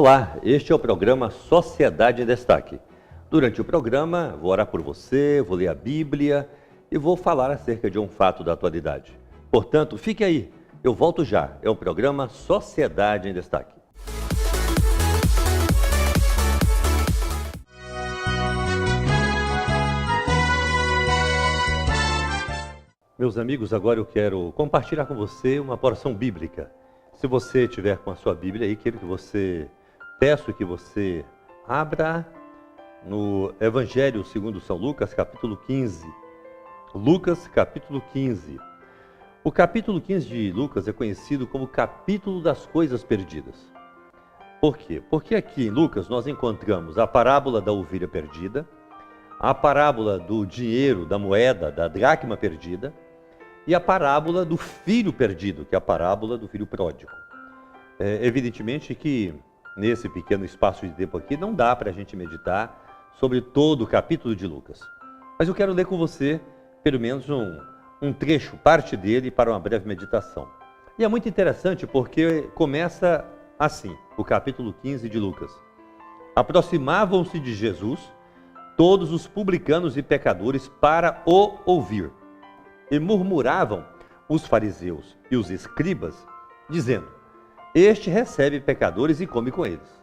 Olá, este é o programa Sociedade em Destaque. Durante o programa, vou orar por você, vou ler a Bíblia e vou falar acerca de um fato da atualidade. Portanto, fique aí, eu volto já. É o programa Sociedade em Destaque. Meus amigos, agora eu quero compartilhar com você uma porção bíblica. Se você tiver com a sua Bíblia aí, peço que você abra no Evangelho segundo São Lucas, capítulo 15. Lucas, capítulo 15. O capítulo 15 de Lucas é conhecido como capítulo das coisas perdidas. Por quê? Porque aqui em Lucas nós encontramos a parábola da ovelha perdida, a parábola do dinheiro, da moeda, da dracma perdida, e a parábola do filho perdido, que é a parábola do filho pródigo. Evidentemente que nesse pequeno espaço de tempo aqui não dá para a gente meditar sobre todo o capítulo de Lucas. Mas eu quero ler com você pelo menos um trecho, parte dele, para uma breve meditação. E é muito interessante porque começa assim, o capítulo 15 de Lucas. Aproximavam-se de Jesus todos os publicanos e pecadores para o ouvir. E murmuravam os fariseus e os escribas, dizendo: este recebe pecadores e come com eles.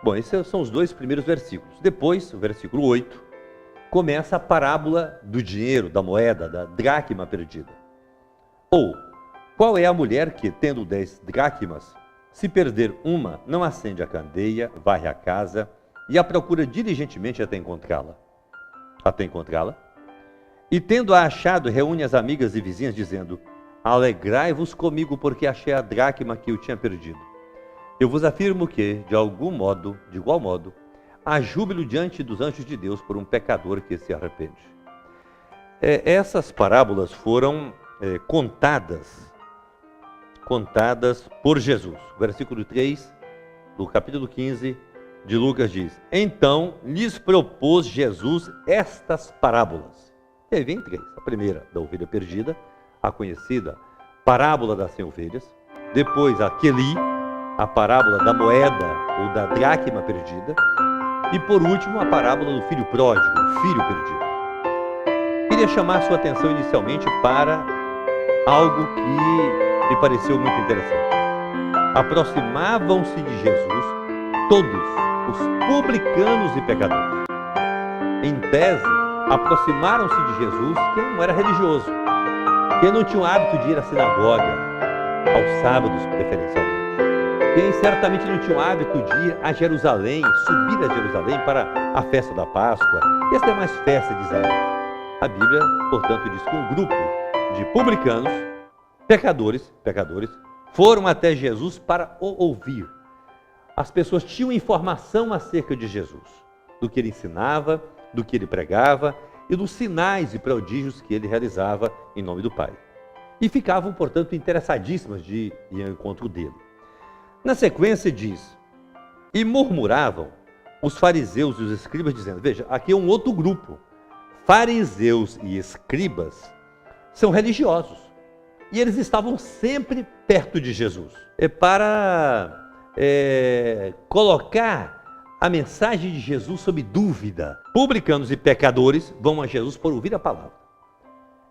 Bom, esses são os dois primeiros versículos. Depois, o versículo 8, começa a parábola do dinheiro, da moeda, da dracma perdida. Ou, qual é a mulher que, tendo 10 dracmas, se perder uma, não acende a candeia, varre a casa e a procura diligentemente até encontrá-la? Até encontrá-la? E tendo-a achado, reúne as amigas e vizinhas, dizendo: alegrai-vos comigo, porque achei a dracma que eu tinha perdido. Eu vos afirmo que, de igual modo, há júbilo diante dos anjos de Deus por um pecador que se arrepende. Essas parábolas foram contadas por Jesus. O versículo 3 do capítulo 15 de Lucas diz: então lhes propôs Jesus estas parábolas. E aí vem três. A primeira, da ovelha perdida, a conhecida parábola das 100 ovelhas. Depois, a parábola da moeda ou da dracma perdida. E por último, a parábola do filho pródigo, o filho perdido. Queria chamar sua atenção inicialmente para algo que me pareceu muito interessante. Aproximavam-se de Jesus todos os publicanos e pecadores. Em tese, aproximaram-se de Jesus quem não era religioso, quem não tinha o hábito de ir à sinagoga, aos sábados preferencialmente, quem certamente não tinha o hábito de ir a Jerusalém, subir a Jerusalém para a festa da Páscoa e as demais festas de Israel. A Bíblia, portanto, diz que um grupo de publicanos, pecadores, foram até Jesus para o ouvir. As pessoas tinham informação acerca de Jesus, do que ele ensinava, do que ele pregava e dos sinais e prodígios que ele realizava em nome do Pai. E ficavam, portanto, interessadíssimas de ir ao encontro dele. Na sequência diz: e murmuravam os fariseus e os escribas, dizendo, veja, aqui é um outro grupo. Fariseus e escribas são religiosos. E eles estavam sempre perto de Jesus. Para colocar a mensagem de Jesus sob dúvida. Publicanos e pecadores vão a Jesus por ouvir a palavra.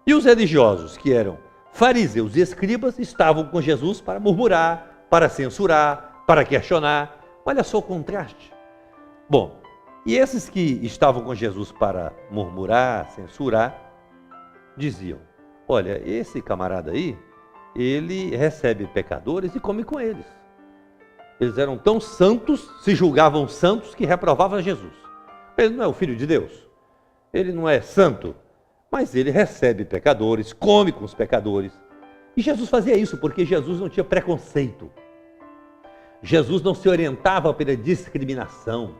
E os religiosos, que eram fariseus e escribas, estavam com Jesus para murmurar, para censurar, para questionar. Olha só o contraste. Bom, e esses que estavam com Jesus para murmurar, censurar, diziam: olha, esse camarada aí, ele recebe pecadores e come com eles. Eles eram tão santos, se julgavam santos, que reprovavam Jesus. Ele não é o Filho de Deus, ele não é santo, mas ele recebe pecadores, come com os pecadores. E Jesus fazia isso porque Jesus não tinha preconceito. Jesus não se orientava pela discriminação,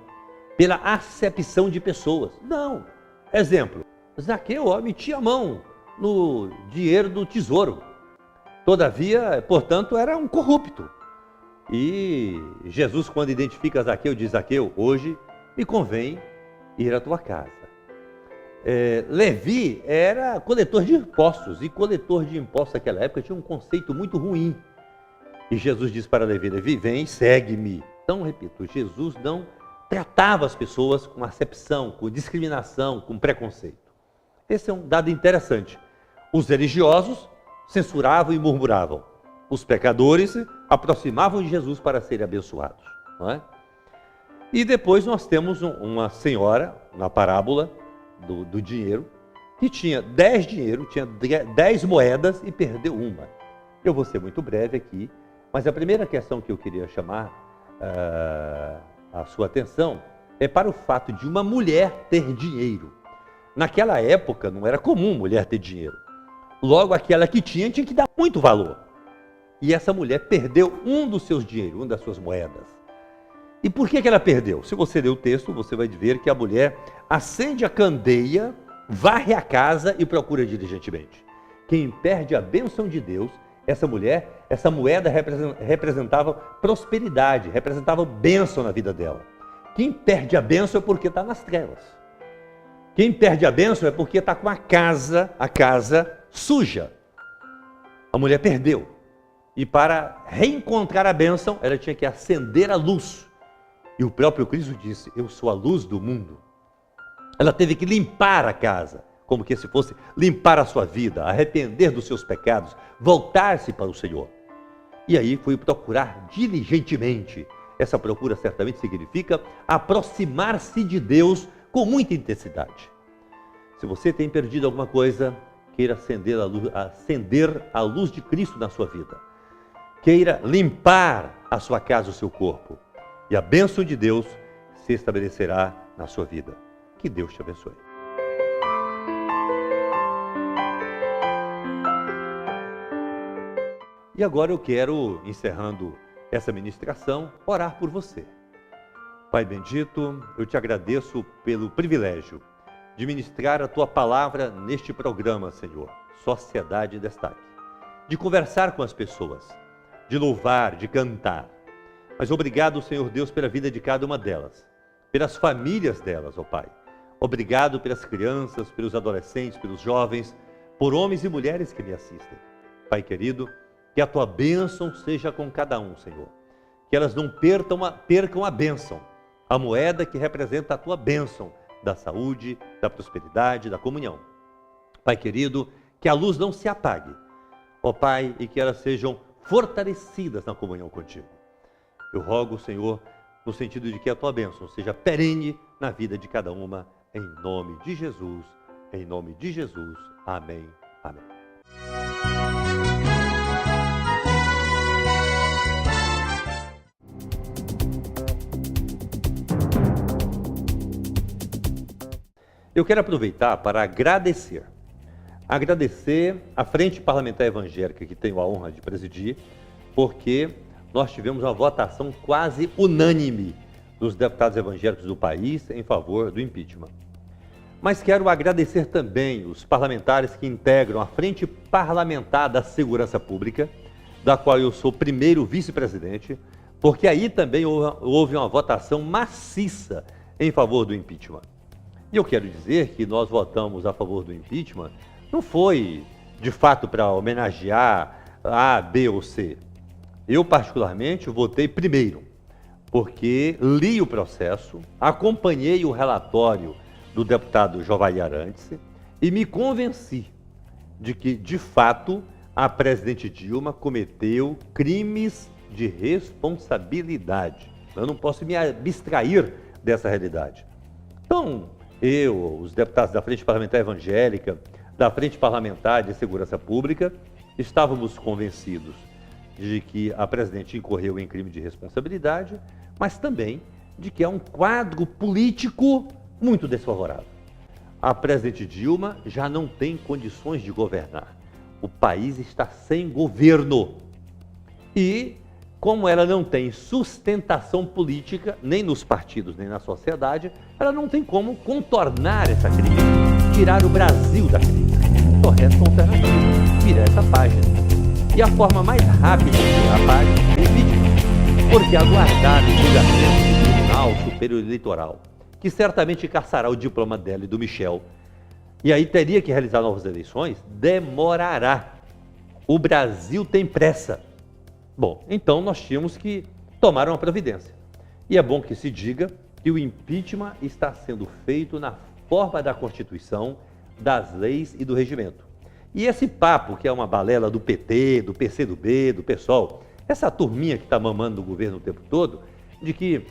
pela acepção de pessoas. Não. Exemplo, Zaqueu metia a mão no dinheiro do tesouro. Todavia, portanto, era um corrupto. E Jesus, quando identifica Zaqueu, diz: Zaqueu, hoje me convém ir à tua casa. Levi era coletor de impostos, e coletor de impostos naquela época tinha um conceito muito ruim. E Jesus diz para Levi: Levi, vem, segue-me. Então, repito, Jesus não tratava as pessoas com acepção, com discriminação, com preconceito. Esse é um dado interessante. Os religiosos censuravam e murmuravam. Os pecadores aproximavam de Jesus para serem abençoados. Não é? E depois nós temos uma senhora, na parábola do dinheiro, que tinha 10 dinheiro, tinha 10 moedas e perdeu uma. Eu vou ser muito breve aqui, mas a primeira questão que eu queria chamar a sua atenção é para o fato de uma mulher ter dinheiro. Naquela época não era comum mulher ter dinheiro. Logo, aquela que tinha que dar muito valor. E essa mulher perdeu um dos seus dinheiros, uma das suas moedas. E por que ela perdeu? Se você ler o texto, você vai ver que a mulher acende a candeia, varre a casa e procura diligentemente. Quem perde a bênção de Deus, essa mulher, essa moeda representava prosperidade, representava bênção na vida dela. Quem perde a bênção é porque está nas trevas. Quem perde a bênção é porque está com a casa suja. A mulher perdeu. E para reencontrar a bênção, ela tinha que acender a luz. E o próprio Cristo disse, eu sou a luz do mundo. Ela teve que limpar a casa, como que se fosse limpar a sua vida, arrepender dos seus pecados, voltar-se para o Senhor. E aí foi procurar diligentemente. Essa procura certamente significa aproximar-se de Deus com muita intensidade. Se você tem perdido alguma coisa, queira acender a luz de Cristo na sua vida. Queira limpar a sua casa, o seu corpo. E a bênção de Deus se estabelecerá na sua vida. Que Deus te abençoe. E agora eu quero, encerrando essa ministração, orar por você. Pai bendito, eu te agradeço pelo privilégio de ministrar a Tua palavra neste programa, Senhor, Sociedade em Destaque. De conversar com as pessoas, de louvar, de cantar. Mas obrigado, Senhor Deus, pela vida de cada uma delas, pelas famílias delas, ó Pai. Obrigado pelas crianças, pelos adolescentes, pelos jovens, por homens e mulheres que me assistem. Pai querido, que a Tua bênção seja com cada um, Senhor. Que elas não percam a bênção, a moeda que representa a Tua bênção da saúde, da prosperidade, da comunhão. Pai querido, que a luz não se apague, ó Pai, e que elas sejam fortalecidas na comunhão contigo. Eu rogo, Senhor, no sentido de que a Tua bênção seja perene na vida de cada uma, em nome de Jesus, em nome de Jesus. Amém. Amém. Eu quero aproveitar para agradecer à Frente Parlamentar Evangélica, que tenho a honra de presidir, porque nós tivemos uma votação quase unânime dos deputados evangélicos do país em favor do impeachment. Mas quero agradecer também os parlamentares que integram a Frente Parlamentar da Segurança Pública, da qual eu sou primeiro vice-presidente, porque aí também houve uma votação maciça em favor do impeachment. E eu quero dizer que nós votamos a favor do impeachment, não foi de fato para homenagear A, B ou C. Eu, particularmente, votei primeiro, porque li o processo, acompanhei o relatório do deputado Jovair Arantes e me convenci de que, de fato, a presidente Dilma cometeu crimes de responsabilidade. Eu não posso me abstrair dessa realidade. Então, eu, os deputados da Frente Parlamentar Evangélica, da Frente Parlamentar de Segurança Pública, estávamos convencidos de que a presidente incorreu em crime de responsabilidade, mas também de que é um quadro político muito desfavorável. A presidente Dilma já não tem condições de governar. O país está sem governo. E, como ela não tem sustentação política, nem nos partidos, nem na sociedade, ela não tem como contornar essa crise, tirar o Brasil da crise. Só resta uma alternativa, virar essa página. E a forma mais rápida de virar a página é impeachment, porque aguardar o julgamento do Tribunal Superior Eleitoral, que certamente caçará o diploma dela e do Michel, e aí teria que realizar novas eleições, demorará. O Brasil tem pressa. Bom, então nós tínhamos que tomar uma providência. E é bom que se diga que o impeachment está sendo feito na forma da Constituição, das leis e do regimento. E esse papo, que é uma balela do PT, do PCdoB, do PSOL, essa turminha que está mamando no governo o tempo todo, de que,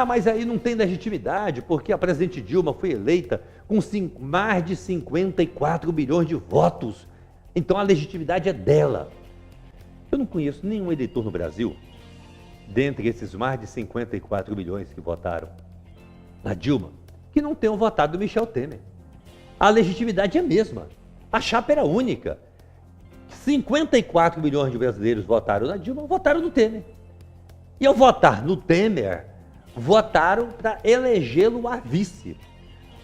mas aí não tem legitimidade, porque a presidente Dilma foi eleita com mais de 54 bilhões de votos, então a legitimidade é dela. Eu não conheço nenhum eleitor no Brasil, dentre esses mais de 54 bilhões que votaram na Dilma, que não tenham votado no Michel Temer. A legitimidade é a mesma. A chapa era única. 54 milhões de brasileiros votaram na Dilma, votaram no Temer. E ao votar no Temer, votaram para elegê-lo a vice.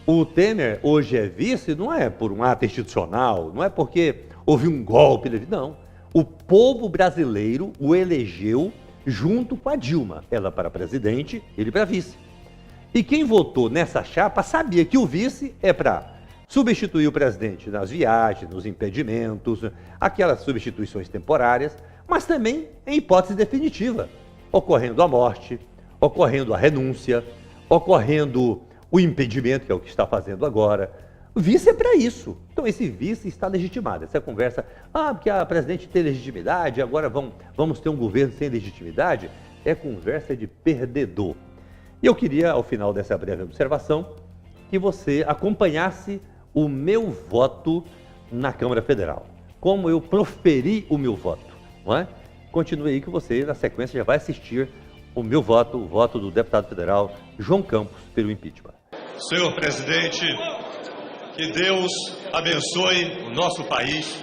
O Temer hoje é vice não é por um ato institucional, não é porque houve um golpe, não. O povo brasileiro o elegeu junto com a Dilma, ela para presidente, ele para vice. E quem votou nessa chapa sabia que o vice é para substituir o presidente nas viagens, nos impedimentos, aquelas substituições temporárias, mas também em hipótese definitiva, ocorrendo a morte, ocorrendo a renúncia, ocorrendo o impedimento, que é o que está fazendo agora. O vice é para isso. Então esse vice está legitimado. Essa conversa, porque a presidente tem legitimidade, agora vamos ter um governo sem legitimidade, é conversa de perdedor. E eu queria, ao final dessa breve observação, que você acompanhasse o meu voto na Câmara Federal. Como eu proferi o meu voto, não é? Continue aí que você, na sequência, já vai assistir o meu voto, o voto do deputado federal João Campos pelo impeachment. Senhor presidente, que Deus abençoe o nosso país,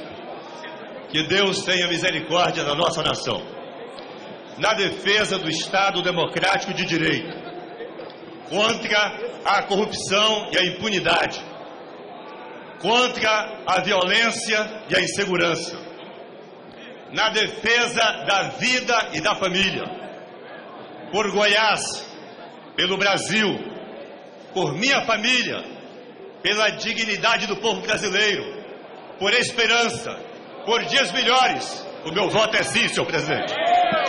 que Deus tenha misericórdia da nossa nação. Na defesa do Estado democrático de direito, contra a corrupção e a impunidade, contra a violência e a insegurança, na defesa da vida e da família, por Goiás, pelo Brasil, por minha família, pela dignidade do povo brasileiro, por esperança, por dias melhores. O meu voto é sim, senhor presidente.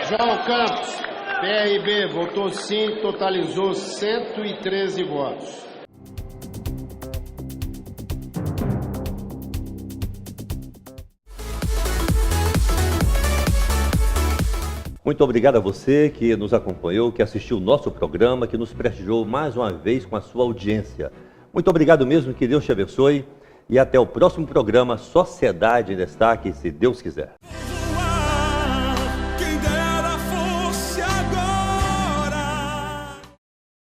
João Campos, PRB, votou sim, totalizou 113 votos. Muito obrigado a você que nos acompanhou, que assistiu o nosso programa, que nos prestigiou mais uma vez com a sua audiência. Muito obrigado mesmo, que Deus te abençoe e até o próximo programa Sociedade em Destaque, se Deus quiser.